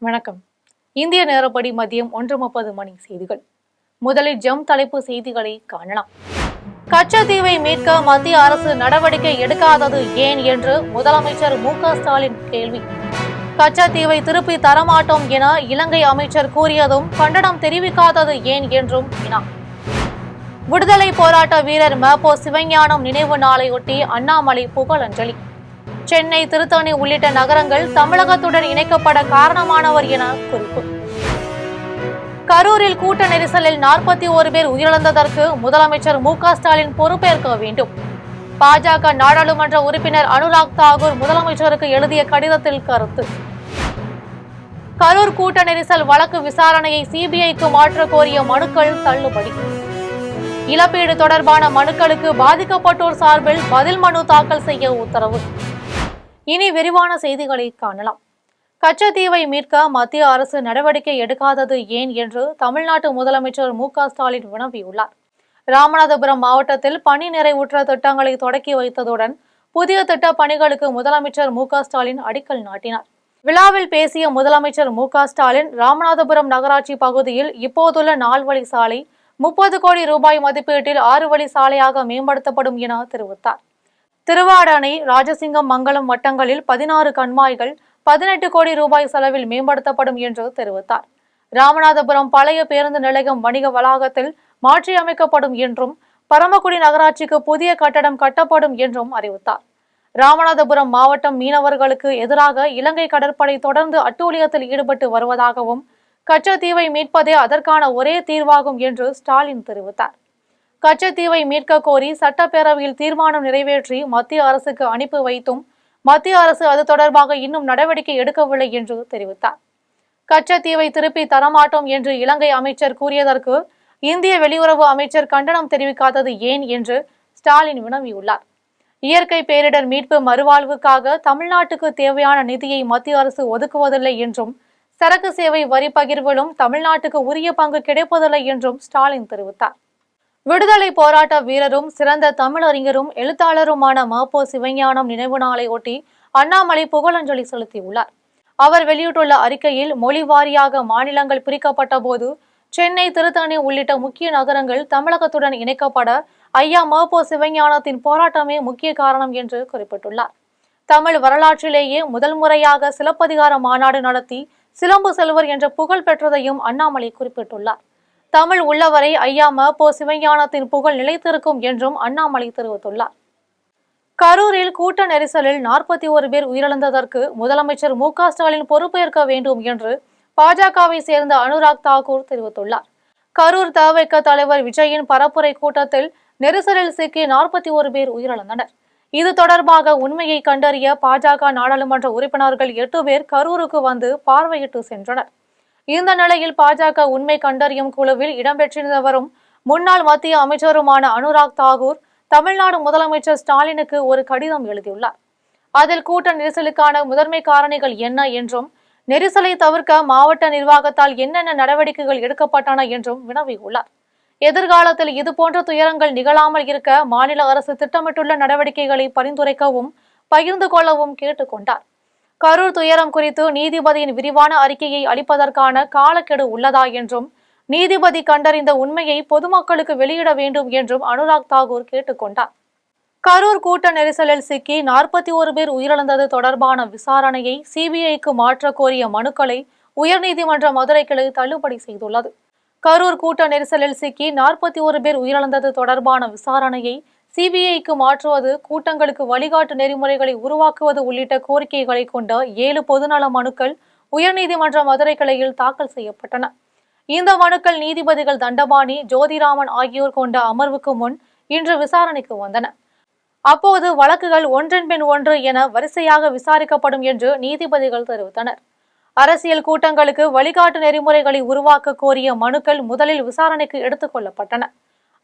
வணக்கம். இந்திய நேரப்படி மதியம் 1:30 மணி செய்திகள். முதலில் ஜம் தலைப்பு செய்திகளை காணலாம். கச்சத்தீவை மீட்க மத்திய அரசு நடவடிக்கை எடுக்காதது ஏன் என்று முதலமைச்சர் மு.க.ஸ்டாலின் கேள்வி. கச்சத்தீவை திருப்பி தரமாட்டோம் என இலங்கை அமைச்சர் கூறியதும் கண்டனம் தெரிவிக்காதது ஏன் என்றும் வினா. விடுதலை போராட்ட வீரர் ம.பொ. சிவஞானம் நினைவு நாளையொட்டி அண்ணாமலை புகழஞ்சலி. சென்னை, திருத்தணி உள்ளிட்ட நகரங்கள் தமிழகத்துடன் இணைக்கப்பட காரணமானவர் என குறிப்பு. கரூரில் கூட்ட நெரிசலில் 41 பேர் உயிரிழந்ததற்கு முதலமைச்சர் மு.க.ஸ்டாலின் பொறுப்பேற்க வேண்டும். பாஜக நாடாளுமன்ற உறுப்பினர் அனுராக் தாக்கூர் முதலமைச்சருக்கு எழுதிய கடிதத்தில் கருத்து. கரூர் கூட்ட நெரிசல் வழக்கு விசாரணையை சிபிஐக்கு மாற்ற கோரிய மனுக்கள் தள்ளுபடி. இழப்பீடு தொடர்பான மனுக்களுக்கு பாதிக்கப்பட்டோர் சார்பில் பதில் மனு தாக்கல் செய்ய உத்தரவு. இனி விரிவான செய்திகளை காணலாம். கச்சத்தீவை மீட்க மத்திய அரசு நடவடிக்கை எடுக்காதது ஏன் என்று தமிழ்நாட்டு முதலமைச்சர் மு.க.ஸ்டாலின் வினவியுள்ளார். ராமநாதபுரம் மாவட்டத்தில் பணி நிறைவுற்ற திட்டங்களை தொடக்கி வைத்ததுடன் புதிய திட்ட பணிகளுக்கு முதலமைச்சர் மு.க.ஸ்டாலின் அடிக்கல் நாட்டினார். விழாவில் பேசிய முதலமைச்சர் மு.க.ஸ்டாலின் ராமநாதபுரம் நகராட்சி பகுதியில் இப்போதுள்ள 4 வழி சாலை 30 கோடி ரூபாய் மதிப்பீட்டில் 6 வழி சாலையாக மேம்படுத்தப்படும் என தெரிவித்தார். திருவாடானை, ராஜசிங்கம், மங்கலம் வட்டங்களில் 16 கண்மாய்கள் 18 கோடி ரூபாய் செலவில் மேம்படுத்தப்படும் என்று தெரிவித்தார். ராமநாதபுரம் பழைய பேருந்து நிலையம் வணிக வளாகத்தில் மாற்றியமைக்கப்படும் என்றும் பரமக்குடி நகராட்சிக்கு புதிய கட்டடம் கட்டப்படும் என்றும் அறிவித்தார். ராமநாதபுரம் மாவட்டம் மீனவர்களுக்கு எதிராக இலங்கை கடற்படை தொடர்ந்து அட்டூழியத்தில் ஈடுபட்டு வருவதாகவும் கச்சத்தீவை மீட்பதே அதற்கான ஒரே தீர்வாகும் என்று ஸ்டாலின் தெரிவித்தார். கச்சத்தீவை மீட்க கோரி சட்டப்பேரவையில் தீர்மானம் நிறைவேற்றி மத்திய அரசுக்கு அனுப்பி வைத்தும் மத்திய அரசு அது தொடர்பாக இன்னும் நடவடிக்கை எடுக்கவில்லை என்று தெரிவித்தார். கச்சத்தீவை திருப்பி தரமாட்டோம் என்று இலங்கை அமைச்சர் கூறியதற்கு இந்திய வெளியுறவு அமைச்சர் கண்டனம் தெரிவிக்காதது ஏன் என்று ஸ்டாலின் வினவியுள்ளார். இயற்கை பேரிடர் மீட்பு மறுவாழ்வுக்காக தமிழ்நாட்டுக்கு தேவையான நிதியை மத்திய அரசு ஒதுக்குவதில்லை என்றும் சரக்கு சேவை வரி பகிர்விலும் தமிழ்நாட்டுக்கு உரிய பங்கு கிடைப்பதில்லை என்றும் ஸ்டாலின் தெரிவித்தார். விடுதலை போராட்ட வீரரும் சிறந்த தமிழறிஞரும் எழுத்தாளருமான ம.பொ. சிவஞானம் நினைவு நாளை ஒட்டி அண்ணாமலை புகழஞ்சலி செலுத்தியுள்ளார். அவர் வெளியிட்டுள்ள அறிக்கையில் மொழி வாரியாக மாநிலங்கள் பிரிக்கப்பட்ட போது சென்னை, திருத்தணி உள்ளிட்ட முக்கிய நகரங்கள் தமிழகத்துடன் இணைக்கப்பட ஐயா ம.பொ. சிவஞானத்தின் போராட்டமே முக்கிய காரணம் என்று குறிப்பிட்டுள்ளார். தமிழ் வரலாற்றிலேயே முதல் முறையாக சிலப்பதிகார மாநாடு நடத்தி சிலம்பு செல்வர் என்ற புகழ் பெற்றதையும் அண்ணாமலை குறிப்பிட்டுள்ளார். தமிழ் உள்ளவரை ஐயா ம.பொ. சிவஞானத்தின் புகழ் நிலைத்திருக்கும் என்றும் அண்ணாமலை தெரிவித்துள்ளார். கரூரில் கூட்ட நெரிசலில் 41 பேர் உயிரிழந்ததற்கு முதலமைச்சர் மு.க.ஸ்டாலின் பொறுப்பேற்க வேண்டும் என்று பாஜகவை சேர்ந்த அனுராக் தாக்கூர் தெரிவித்துள்ளார். கரூர் த.வே.க. தலைவர் விஜயின் பரப்புரை கூட்டத்தில் நெரிசலில் சிக்கி 41 பேர் உயிரிழந்தனர். இது தொடர்பாக உண்மையை கண்டறிய பாஜக நாடாளுமன்ற உறுப்பினர்கள் 8 பேர் கரூருக்கு வந்து பார்வையிட்டு சென்றனர். இந்த நிலையில் பாஜக உண்மை கண்டறியும் குழுவில் இடம்பெற்றிருந்தவரும் முன்னாள் மத்திய அமைச்சருமான அனுராக் தாக்கூர் தமிழ்நாடு முதலமைச்சர் ஸ்டாலினுக்கு ஒரு கடிதம் எழுதியுள்ளார். அதில் கூட்ட நெரிசலுக்கான முதன்மை காரணிகள் என்ன என்றும் நெரிசலை தவிர்க்க மாவட்ட நிர்வாகத்தால் என்னென்ன நடவடிக்கைகள் எடுக்கப்பட்டன என்றும் வினவியுள்ளார். எதிர்காலத்தில் இதுபோன்ற துயரங்கள் நிகழாமல் இருக்க மாநில அரசு திட்டமிட்டுள்ள நடவடிக்கைகளை பரிந்துரைக்கவும் பகிர்ந்து கொள்ளவும் கேட்டுக்கொண்டார். கரூர் துயரம் குறித்து நீதிபதியின் விரிவான அறிக்கையை அளிப்பதற்கான காலக்கெடு உள்ளதா என்றும் நீதிபதி கண்டறிந்த உண்மையை பொதுமக்களுக்கு வெளியிட வேண்டும் என்றும் அனுராக் தாக்கூர் கேட்டுக்கொண்டார். கரூர் கூட்ட நெரிசலில் சிக்கி 41 பேர் உயிரிழந்தது தொடர்பான விசாரணையை சிபிஐக்கு மாற்ற கோரிய மனுக்களை உயர்நீதிமன்ற மதுரை கிளை தள்ளுபடி செய்துள்ளது. கரூர் கூட்ட நெரிசலில் சிக்கி 41 பேர் உயிரிழந்தது தொடர்பான விசாரணையை சிபிஐக்கு மாற்றுவது, கூட்டங்களுக்கு வழிகாட்டு நெறிமுறைகளை உருவாக்குவது உள்ளிட்ட கோரிக்கைகளை கொண்ட 7 பொதுநல மனுக்கள் உயர்நீதிமன்ற மதுரை கிளையில் தாக்கல் செய்யப்பட்டன. இந்த மனுக்கள் நீதிபதிகள் தண்டபாணி, ஜோதிராமன் ஆகியோர் கொண்ட அமர்வுக்கு முன் இன்று விசாரணைக்கு வந்தன. அப்போது வழக்குகள் ஒன்றன் பின் ஒன்று என வரிசையாக விசாரிக்கப்படும் என்று நீதிபதிகள் தெரிவித்தனர். அரசியல் கூட்டங்களுக்கு வழிகாட்டு நெறிமுறைகளை உருவாக்க கோரிய மனுக்கள் முதலில் விசாரணைக்கு எடுத்துக் கொள்ளப்பட்டன.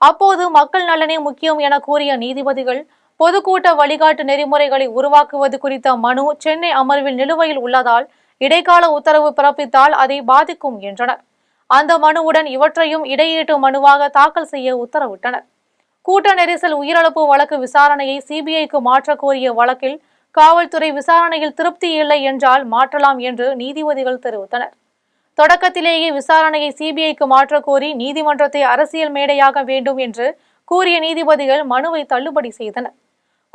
அப்போது மக்கள் நலனே முக்கியம் என கூறிய நீதிபதிகள் பொதுக்கூட்ட வழிகாட்டு நெறிமுறைகளை உருவாக்குவது குறித்த மனு சென்னை அமர்வில் நிலுவையில் உள்ளதால் இடைக்கால உத்தரவு பிறப்பித்தால் அதை பாதிக்கும் என்றனர். அந்த மனுவுடன் இவற்றையும் இடையீட்டு மனுவாக தாக்கல் செய்ய உத்தரவிட்டனர். கூட்ட நெரிசல் உயிரிழப்பு வழக்கு விசாரணையை சிபிஐக்கு மாற்ற கோரிய வழக்கில் காவல்துறை விசாரணையில் திருப்தி இல்லை என்றால் மாற்றலாம் என்று நீதிபதிகள் தெரிவித்தனர். தொடக்கத்திலேயே விசாரணையை சிபிஐக்கு மாற்றக் கோரி நீதிமன்றத்தை அரசியல் மேடையாக வேண்டும் என்று கூறிய நீதிபதிகள் மனுவை தள்ளுபடி செய்தனர்.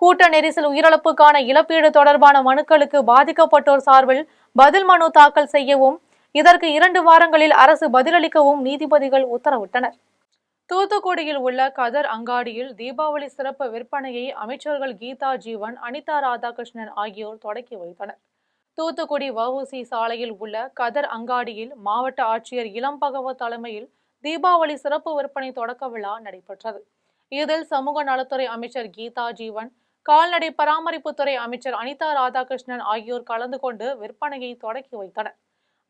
கூட்ட நெரிசல் உயிரிழப்புக்கான இழப்பீடு தொடர்பான மனுக்களுக்கு பாதிக்கப்பட்டோர் சார்பில் பதில் மனு தாக்கல் செய்யவும், இதற்கு 2 வாரங்களில் அரசு பதிலளிக்கவும் நீதிபதிகள் உத்தரவிட்டனர். தூத்துக்குடியில் உள்ள கதர் அங்காடியில் தீபாவளி சிறப்பு விற்பனையை அமைச்சர்கள் கீதா ஜீவன், அனிதா ராதாகிருஷ்ணன் ஆகியோர் தொடக்கி வைத்தனர். தூத்துக்குடி வஉசி சாலையில் உள்ள கதர் அங்காடியில் மாவட்ட ஆட்சியர் இளம்பகவத் தலைமையில் தீபாவளி சிறப்பு விற்பனை தொடக்க விழா நடைபெற்றது. இதில் சமூக நலத்துறை அமைச்சர் கீதா ஜீவன், கால்நடை பராமரிப்புத்துறை அமைச்சர் அனிதா ராதாகிருஷ்ணன் ஆகியோர் கலந்து கொண்டு விற்பனையை தொடக்கி வைத்தனர்.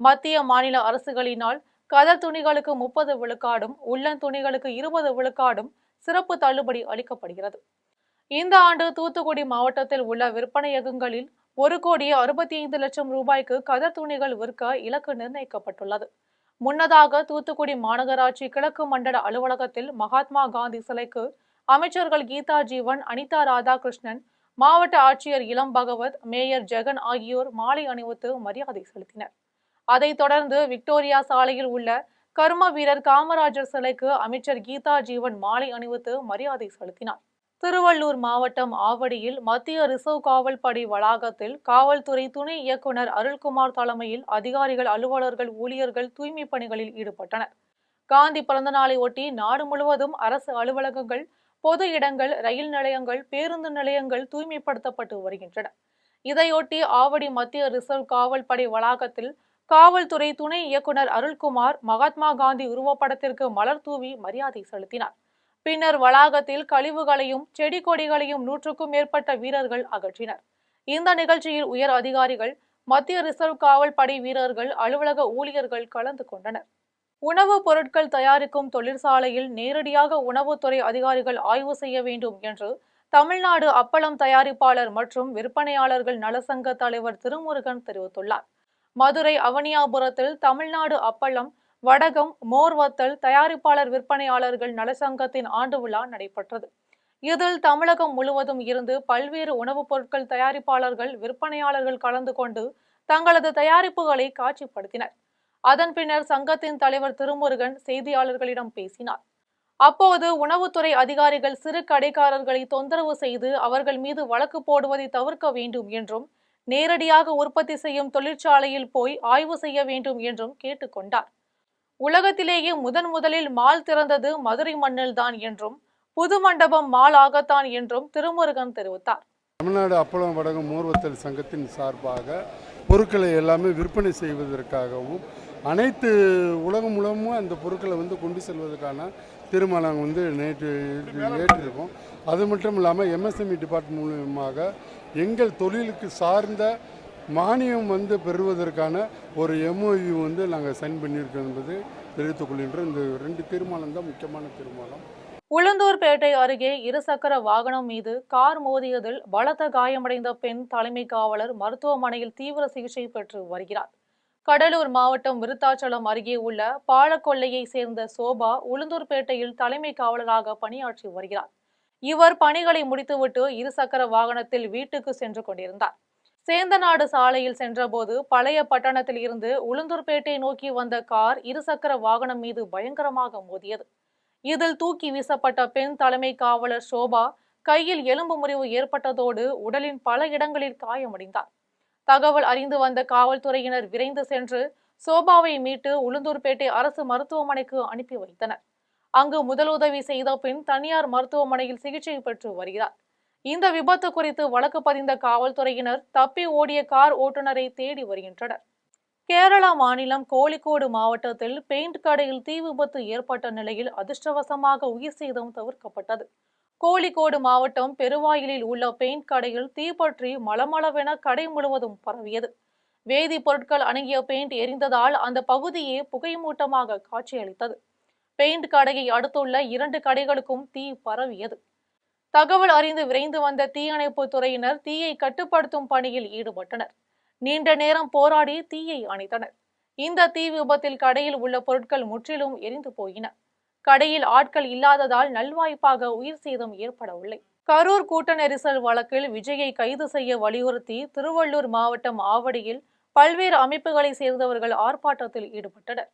மத்திய மாநில அரசுகளினால் கதர் துணிகளுக்கு 30 விழுக்காடும், உள்ளன் துணிகளுக்கு 20 விழுக்காடும் சிறப்பு தள்ளுபடி அளிக்கப்படுகிறது. இந்த ஆண்டு தூத்துக்குடி மாவட்டத்தில் உள்ள விற்பனையகங்களில் 1,65,00,000 ரூபாய்க்கு கதர் துணிகள் விற்க இலக்கு நிர்ணயிக்கப்பட்டுள்ளது. முன்னதாக தூத்துக்குடி மாநகராட்சி கிழக்கு மண்டல அலுவலகத்தில் மகாத்மா காந்தி சிலைக்கு அமைச்சர்கள் கீதா ஜீவன், அனிதா ராதாகிருஷ்ணன், மாவட்ட ஆட்சியர் இளம் பகவத், மேயர் ஜெகன் ஆகியோர் மாலை அணிவித்து மரியாதை செலுத்தினர். அதைத் தொடர்ந்து விக்டோரியா சாலையில் உள்ள கர்ம வீரர் காமராஜர் சிலைக்கு அமைச்சர் கீதா ஜீவன் மாலை அணிவித்து மரியாதை செலுத்தினார். திருவள்ளூர் மாவட்டம் ஆவடியில் மத்திய ரிசர்வ் காவல் படை வளாகத்தில் காவல்துறை துணை இயக்குநர் அருள்குமார் தலைமையில் அதிகாரிகள், அலுவலர்கள், ஊழியர்கள் தூய்மை பணிகளில் ஈடுபட்டனர். காந்தி பிறந்தநாளை ஒட்டி நாடு முழுவதும் அரசு அலுவலகங்கள், பொது இடங்கள், ரயில் நிலையங்கள், பேருந்து நிலையங்கள் தூய்மைப்படுத்தப்பட்டு வருகின்றன. இதையொட்டி ஆவடி மத்திய ரிசர்வ் காவல் படை வளாகத்தில் காவல்துறை துணை இயக்குநர் அருள்குமார் மகாத்மா காந்தி உருவப்படத்திற்கு மலர் தூவி மரியாதை செலுத்தினார். பின்னர் வளாகத்தில் கழிவுகளையும் செடி கொடிகளையும் 100க்கும் மேற்பட்ட வீரர்கள் அகற்றினர். இந்த நிகழ்ச்சியில் உயர் அதிகாரிகள், மத்திய ரிசர்வ் காவல் படை வீரர்கள், அலுவலக ஊழியர்கள் கலந்து கொண்டனர். உணவுப் பொருட்கள் தயாரிக்கும் தொழிற்சாலையில் நேரடியாக உணவுத்துறை அதிகாரிகள் ஆய்வு செய்ய வேண்டும் என்று தமிழ்நாடு அப்பளம் தயாரிப்பாளர் மற்றும் விற்பனையாளர்கள் நலசங்க தலைவர் திருமுருகன் தெரிவித்துள்ளார். மதுரை அவனியாபுரத்தில் தமிழ்நாடு அப்பளம், வடகம், மோர் வத்தல் தயாரிப்பாளர் விற்பனையாளர்கள் நலசங்கத்தின் ஆண்டு விழா நடைபெற்றது. இதில் தமிழகம் முழுவதும் இருந்து பல்வேறு உணவுப் பொருட்கள் தயாரிப்பாளர்கள், விற்பனையாளர்கள் கலந்து கொண்டு தங்களது தயாரிப்புகளை காட்சிப்படுத்தினர். அதன் பின்னர் சங்கத்தின் தலைவர் திருமுருகன் செய்தியாளர்களிடம் பேசினார். அப்போது உணவுத்துறை அதிகாரிகள் சிறு கடைக்காரர்களை தொந்தரவு செய்து அவர்கள் மீது வழக்கு போடுவதை தவிர்க்க வேண்டும் என்றும், நேரடியாக உற்பத்தி செய்யும் தொழிற்சாலையில் போய் ஆய்வு செய்ய வேண்டும் என்றும் கேட்டுக்கொண்டார். உலகத்திலேயே முதலில் மால் திறந்தது மதுரை மண்ணில்தான் என்றும், புது மண்டபம் மால் ஆகத்தான் என்றும் திருமுருகன் தெரிவித்தார். தமிழ்நாடு அப்பளம் வடகம் மோர்வத்தல் சங்கத்தின் சார்பாக பொருட்களை எல்லாமே விற்பனை செய்வதற்காகவும், அனைத்து உலகம் மூலமும் அந்த பொருட்களை கொண்டு செல்வதற்கான தீர்மானம் நேற்று ஏற்றிருக்கோம். அது மட்டும் இல்லாமல் எம்எஸ்எம்இ டிபார்ட்மெண்ட் மூலமாக எங்கள் தொழிலுக்கு சார்ந்த மானியம் பெறுவதற்கான ஒரு எம்ஓயு நாங்கள் சைன் பண்ணியிருக்கோம் என்பது தெரிவித்துக் கொள்கின்றோம். இந்த 2 தீர்மானம் தான் முக்கியமான தீர்மானம். உளுந்தூர்பேட்டை அருகே இருசக்கர வாகனம் மீது கார் மோதியதில் பலத்த காயமடைந்த பெண் தலைமை காவலர் மருத்துவமனையில் தீவிர சிகிச்சை பெற்று வருகிறார். கடலூர் மாவட்டம் விருத்தாச்சலம் அருகே உள்ள பாலக்கொல்லையை சேர்ந்த சோபா உளுந்தூர்பேட்டையில் தலைமை காவலராக பணியாற்றி வருகிறார். இவர் பணிகளை முடித்துவிட்டு இருசக்கர வாகனத்தில் வீட்டுக்கு சென்று கொண்டிருந்தார். சேந்தநாடு சாலையில் சென்றபோது பழைய பட்டணத்தில் இருந்து உளுந்தூர்பேட்டை நோக்கி வந்த கார் இருசக்கர வாகனம் மீது பயங்கரமாக மோதியது. இதில் தூக்கி வீசப்பட்ட பெண் தலைமை காவலர் சோபா கையில் எலும்பு முறிவு ஏற்பட்டதோடு உடலின் பல இடங்களில் காயமடைந்தார். தகவல் அறிந்து வந்த காவல்துறையினர் விரைந்து சென்று சோபாவை மீட்டு உளுந்தூர்பேட்டை அரசு மருத்துவமனைக்கு அனுப்பி வைத்தனர். அங்கு முதலுதவி செய்த பின் தனியார் மருத்துவமனையில் சிகிச்சை பெற்று வருகிறார். இந்த விபத்து குறித்து வழக்கு பதிந்த காவல்துறையினர் தப்பி ஓடிய கார் ஓட்டுநரை தேடி வருகின்றனர். கேரளா மாநிலம் கோழிக்கோடு மாவட்டத்தில் பெயிண்ட் கடையில் தீ விபத்து ஏற்பட்ட நிலையில் அதிர்ஷ்டவசமாக உயிர் சேதம் தவிர்க்கப்பட்டது. கோழிக்கோடு மாவட்டம் பெருவாயிலில் உள்ள பெயிண்ட் கடையில் தீப்பற்றி மளமளவென கடை முழுவதும் பரவியது. வேதி பொருட்கள் அடங்கிய பெயிண்ட் எரிந்ததால் அந்த பகுதியே புகைமூட்டமாக காட்சியளித்தது. பெயிண்ட் கடையை அடுத்துள்ள 2 கடைகளுக்கும் தீ பரவியது. தகவல் அறிந்து விரைந்து வந்த தீயணைப்பு துறையினர் தீயை கட்டுப்படுத்தும் பணியில் ஈடுபட்டனர். நீண்ட நேரம் போராடி தீயை அணைத்தனர். இந்த தீ விபத்தில் கடையில் உள்ள பொருட்கள் முற்றிலும் எரிந்து போயின. கடையில் ஆட்கள் இல்லாததால் நல்வாய்ப்பாக உயிர் சேதம் ஏற்படவில்லை. கரூர் கூட்ட நெரிசல் வழக்கில் விஜயை கைது செய்ய வலியுறுத்தி திருவள்ளூர் மாவட்டம் ஆவடியில் பல்வேறு அமைப்புகளை சேர்ந்தவர்கள் ஆர்ப்பாட்டத்தில் ஈடுபட்டனர்.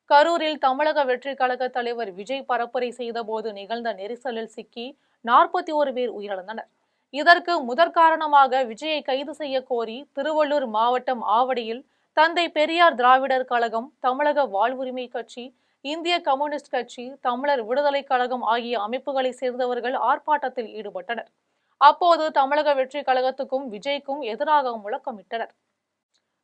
கரூரில் தமிழக வெற்றிக் கழக தலைவர் விஜய் பரப்புரை செய்தபோது நிகழ்ந்த நெரிசலில் சிக்கி 41 பேர் உயிரிழந்தனர். இதற்கு முதற்காரணமாக விஜயை கைது செய்ய கோரி திருவள்ளூர் மாவட்டம் ஆவடியில் தந்தை பெரியார் திராவிடர் கழகம், தமிழக வாழ்வுரிமை கட்சி, இந்திய கம்யூனிஸ்ட் கட்சி, தமிழர் விடுதலை கழகம் ஆகிய அமைப்புகளை சேர்ந்தவர்கள் ஆர்ப்பாட்டத்தில் ஈடுபட்டனர். அப்போது தமிழக வெற்றிக் கழகத்துக்கும் விஜய்க்கும் எதிராக முழக்கமிட்டனர்.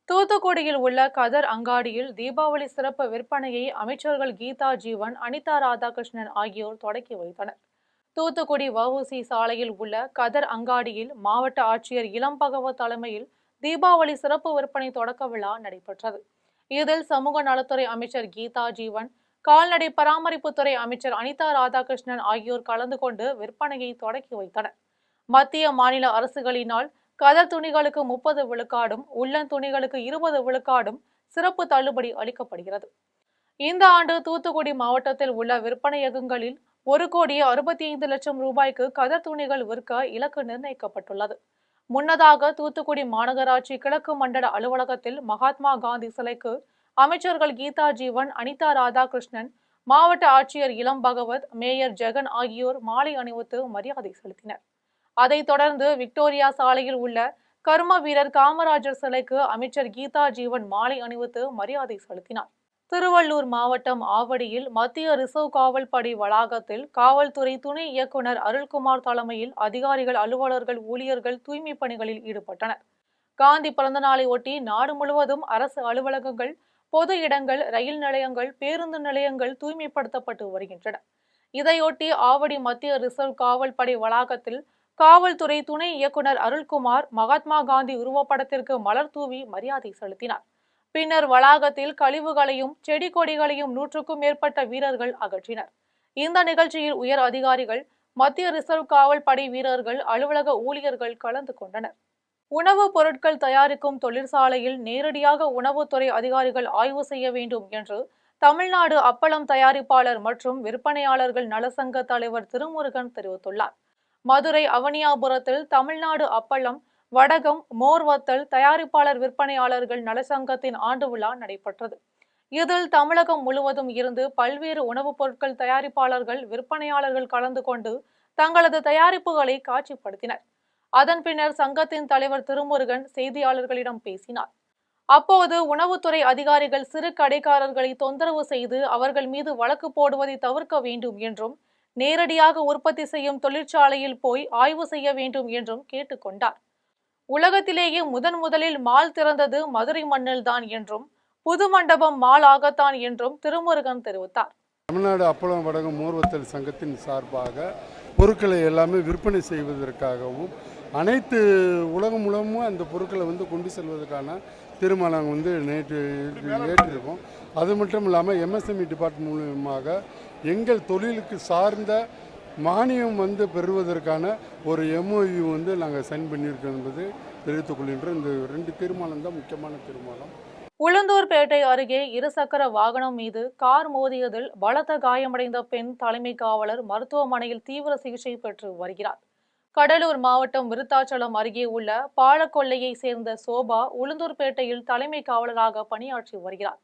தூத்துக்குடியில் உள்ள கதர் அங்காடியில் தீபாவளி சிறப்பு விற்பனையை அமைச்சர்கள் கீதா ஜீவன், அனிதா ராதாகிருஷ்ணன் ஆகியோர் தொடக்கி வைத்தனர். தூத்துக்குடி வஉசி சாலையில் உள்ள கதர் அங்காடியில் மாவட்ட ஆட்சியர் இளம்பகவத் தலைமையில் தீபாவளி சிறப்பு விற்பனை தொடக்க விழா நடைபெற்றது. இதில் சமூக நலத்துறை அமைச்சர் கீதா ஜீவன், கால்நடை பராமரிப்புத்துறை அமைச்சர் அனிதா ராதாகிருஷ்ணன் ஆகியோர் கலந்து கொண்டு விற்பனையை தொடக்கி வைத்தனர். மத்திய மாநில அரசுகளினால் கதர் துணிகளுக்கு 30 விழுக்காடும், உள்ளன் துணிகளுக்கு 20 விழுக்காடும் சிறப்பு தள்ளுபடி அளிக்கப்படுகிறது. இந்த ஆண்டு தூத்துக்குடி மாவட்டத்தில் உள்ள விற்பனையகங்களில் 1,65,00,000 ரூபாய்க்கு கதர் துணிகள் விற்க இலக்கு நிர்ணயிக்கப்பட்டுள்ளது. முன்னதாக தூத்துக்குடி மாநகராட்சி கிழக்கு மண்டல அலுவலகத்தில் மகாத்மா காந்தி சிலைக்கு அமைச்சர்கள் கீதா ஜீவன், அனிதா ராதாகிருஷ்ணன், மாவட்ட ஆட்சியர் இளம் பகவத், மேயர் ஜெகன் ஆகியோர் மாலை அணிவித்து மரியாதை செலுத்தினர். அதைத் தொடர்ந்து விக்டோரியா சாலையில் உள்ள கர்ம வீரர் காமராஜர் சிலைக்கு அமைச்சர் கீதா ஜீவன் மாலை அணிவித்து மரியாதை செலுத்தினார். திருவள்ளூர் மாவட்டம் ஆவடியில் மத்திய ரிசர்வ் காவல் படை வளாகத்தில் காவல்துறை துணை இயக்குநர் அருள்குமார் தலைமையில் அதிகாரிகள், அலுவலர்கள், ஊழியர்கள் தூய்மை பணிகளில் ஈடுபட்டனர். காந்தி பிறந்தநாளை ஒட்டி நாடு முழுவதும் அரசு அலுவலகங்கள், பொது இடங்கள், ரயில் நிலையங்கள், பேருந்து நிலையங்கள் தூய்மைப்படுத்தப்பட்டு வருகின்றன. இதையொட்டி ஆவடி மத்திய ரிசர்வ் காவல் படை வளாகத்தில் காவல்துறை துணை இயக்குநர் அருள்குமார் மகாத்மா காந்தி உருவப்படத்திற்கு மலர் தூவி மரியாதை செலுத்தினார். பின்னர் வளாகத்தில் கழிவுகளையும் செடி கொடிகளையும் 100க்கும் மேற்பட்ட வீரர்கள் அகற்றினர். இந்த நிகழ்ச்சியில் உயர் அதிகாரிகள், மத்திய ரிசர்வ் காவல் படை வீரர்கள், அலுவலக ஊழியர்கள் கலந்து கொண்டனர். உணவுப் பொருட்கள் தயாரிக்கும் தொழிற்சாலையில் நேரடியாக உணவுத்துறை அதிகாரிகள் ஆய்வு செய்ய வேண்டும் என்று தமிழ்நாடு அப்பளம் தயாரிப்பாளர் மற்றும் விற்பனையாளர்கள் நலசங்க தலைவர் திருமுருகன் தெரிவித்துள்ளார். மதுரை அவனியாபுரத்தில் தமிழ்நாடு அப்பளம், வடகம், மோர் வத்தல் தயாரிப்பாளர் விற்பனையாளர்கள் நலசங்கத்தின் ஆண்டு விழா நடைபெற்றது. இதில் தமிழகம் முழுவதும் இருந்து பல்வேறு உணவுப் பொருட்கள் தயாரிப்பாளர்கள், விற்பனையாளர்கள் கலந்து கொண்டு தங்களது தயாரிப்புகளை காட்சிப்படுத்தினர். அதன் பின்னர் சங்கத்தின் தலைவர் திருமுருகன் செய்தியாளர்களிடம் பேசினார். அப்போது உணவுத்துறை அதிகாரிகள் சிறு கடைக்காரர்களை தொந்தரவு செய்து அவர்கள் மீது வழக்கு போடுவதை தவிர்க்க வேண்டும் என்றும், நேரடியாக உற்பத்தி செய்யும் தொழிற்சாலையில் போய் ஆய்வு செய்ய வேண்டும் என்றும் கேட்டுக்கொண்டார். உலகத்திலேயே முதலில் மால் திறந்தது மதுரை மண்ணில்தான் என்றும், புது மண்டபம் மால் ஆகத்தான் என்றும் திருமுருகன் தெரிவித்தார். தமிழ்நாடு அப்பளம் வடகம் மோர்வத்தல் சங்கத்தின் சார்பாக பொருட்களை எல்லாமே விற்பனை செய்வதற்காகவும் அனைத்து உலகம் முழுவதும் அந்த பொருட்களை கொண்டு செல்வதற்கான தீர்மானம் நேற்று ஏற்றிருக்கோம். அது மட்டும் இல்லாமல் எம்எஸ்எம்இ டிபார்ட்மெண்ட் மூலமாக எங்கள் தொழிலுக்கு சார்ந்த மானியம் பெறுவதற்கான ஒரு எம்ஓயு நாங்கள் சைன் பண்ணியிருக்கோம் என்பது தெரிவித்துக் கொள்கின்றோம். இந்த 2 தீர்மானம் தான் முக்கியமான தீர்மானம். உளுந்தூர்பேட்டை அருகே இருசக்கர வாகனம் மீது கார் மோதியதில் பலத்த காயமடைந்த பெண் தலைமை காவலர் மருத்துவமனையில் தீவிர சிகிச்சை பெற்று வருகிறார். கடலூர் மாவட்டம் விருத்தாச்சலம் அருகே உள்ள பாலக்கொல்லையை சேர்ந்த சோபா உளுந்தூர்பேட்டையில் தலைமை காவலராக பணியாற்றி வருகிறார்.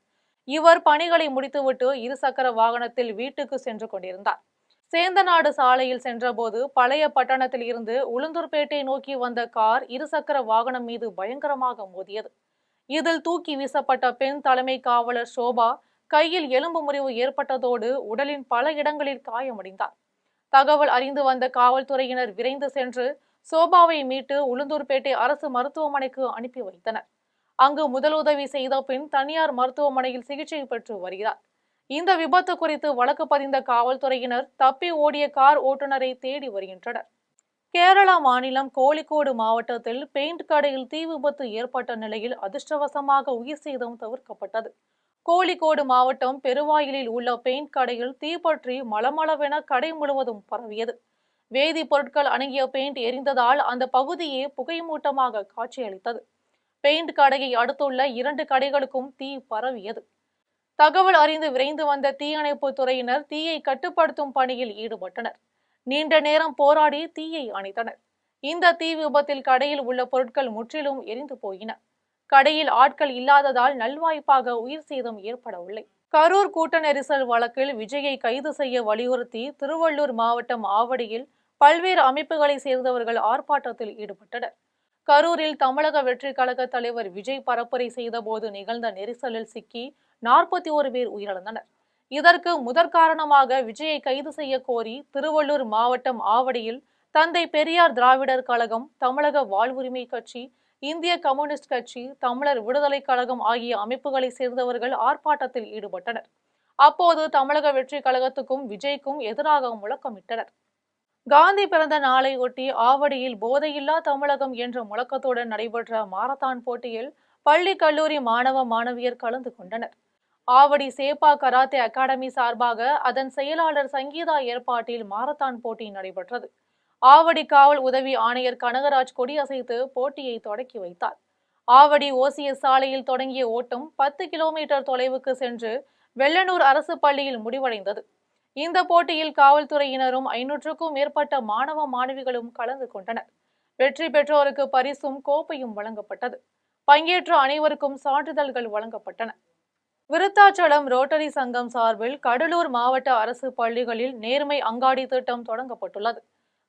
இவர் பணிகளை முடித்துவிட்டு இருசக்கர வாகனத்தில் வீட்டுக்கு சென்று கொண்டிருந்தார். சேந்தநாடு சாலையில் சென்றபோது பழைய பட்டணத்தில் இருந்து உளுந்தூர்பேட்டை நோக்கி வந்த கார் இருசக்கர வாகனம் மீது பயங்கரமாக மோதியது. இதில் தூக்கி வீசப்பட்ட பெண் தலைமை காவலர் சோபா கையில் எலும்பு முறிவு ஏற்பட்டதோடு உடலின் பல இடங்களில் காயமடைந்தார். தகவல் அறிந்து வந்த காவல்துறையினர் விரைந்து சென்று சோபாவை மீட்டு உளுந்தூர்பேட்டை அரசு மருத்துவமனைக்கு அனுப்பி வைத்தனர். அங்கு முதலுதவி செய்த பின் தனியார் மருத்துவமனையில் சிகிச்சை பெற்று வருகிறார். இந்த விபத்து குறித்து வழக்கு பதிந்த காவல்துறையினர் தப்பி ஓடிய கார் ஓட்டுநரை தேடி வருகின்றனர். கேரளா மாநிலம் கோழிக்கோடு மாவட்டத்தில் பெயிண்ட் கடையில் தீ விபத்து ஏற்பட்ட நிலையில் அதிர்ஷ்டவசமாக உயிர் சேதம் தவிர்க்கப்பட்டது. கோழிக்கோடு மாவட்டம் பெருவாயிலில் உள்ள பெயிண்ட் கடையில் தீப்பற்றி மளமளவென கடை முழுவதும் பரவியது. வேதி பொருட்கள் அடங்கிய பெயிண்ட் எரிந்ததால் அந்த பகுதியே புகைமூட்டமாக காட்சியளித்தது. பெயிண்ட் கடையை அடுத்துள்ள 2 கடைகளுக்கும் தீ பரவியது. தகவல் அறிந்து விரைந்து வந்த தீயணைப்பு துறையினர் தீயை கட்டுப்படுத்தும் பணியில் ஈடுபட்டனர். நீண்ட நேரம் போராடி தீயை அணைத்தனர். இந்த தீ விபத்தில் கடையில் உள்ள பொருட்கள் முற்றிலும் எரிந்து போயின. கடையில் ஆட்கள் இல்லாததால் நல்வாய்ப்பாக உயிர் சேதம் ஏற்படவில்லை. கரூர் கூட்ட நெரிசல் வழக்கில் விஜயை கைது செய்ய வலியுறுத்தி திருவள்ளூர் மாவட்டம் ஆவடியில் பல்வேறு அமைப்புகளை சேர்ந்தவர்கள் ஆர்ப்பாட்டத்தில் ஈடுபட்டனர். கரூரில் தமிழக வெற்றிக் கழக தலைவர் விஜய் பரப்புரை செய்தபோது நிகழ்ந்த நெரிசலில் சிக்கி 41 பேர் உயிரிழந்தனர். இதற்கு முதற்காரணமாக விஜயை கைது செய்ய கோரி திருவள்ளூர் மாவட்டம் ஆவடியில் தந்தை பெரியார் திராவிடர் கழகம், தமிழக வாழ்வுரிமை கட்சி, இந்திய கம்யூனிஸ்ட் கட்சி, தமிழர் விடுதலை கழகம் ஆகிய அமைப்புகளை சேர்ந்தவர்கள் ஆர்ப்பாட்டத்தில் ஈடுபட்டனர். அப்போது தமிழக வெற்றிக் கழகத்துக்கும் விஜய்க்கும் எதிராக முழக்கமிட்டனர். காந்தி பிறந்த நாளை ஒட்டி ஆவடியில் போதையில்லா தமிழகம் என்ற முழக்கத்துடன் நடைபெற்ற மாரத்தான் போட்டியில் பள்ளி கல்லூரி மாணவ மாணவியர் கலந்து கொண்டனர். ஆவடி சேப்பா கராத்தே அகாடமி சார்பாக அதன் செயலாளர் சங்கீதா ஏற்பாட்டில் மாரத்தான் போட்டி நடைபெற்றது. ஆவடி காவல் உதவி ஆணையர் கனகராஜ் கொடியசைத்து போட்டியை தொடக்கி வைத்தார். ஆவடி OCS சாலையில் தொடங்கிய ஓட்டம் 10 கிலோமீட்டர் தொலைவுக்கு சென்று வெள்ளனூர் அரசு பள்ளியில் முடிவடைந்தது. இந்த போட்டியில் காவல்துறையினரும் 500க்கும் மேற்பட்ட மாணவ மாணவிகளும் கலந்து கொண்டனர். வெற்றி பெற்றோருக்கு பரிசும் கோப்பையும் வழங்கப்பட்டது. பங்கேற்ற அனைவருக்கும் சான்றிதழ்கள் வழங்கப்பட்டன. விருத்தாச்சலம் ரோட்டரி சங்கம் சார்பில் கடலூர் மாவட்ட அரசு பள்ளிகளில் நேர்மை அங்காடி திட்டம் தொடங்கப்பட்டுள்ளது.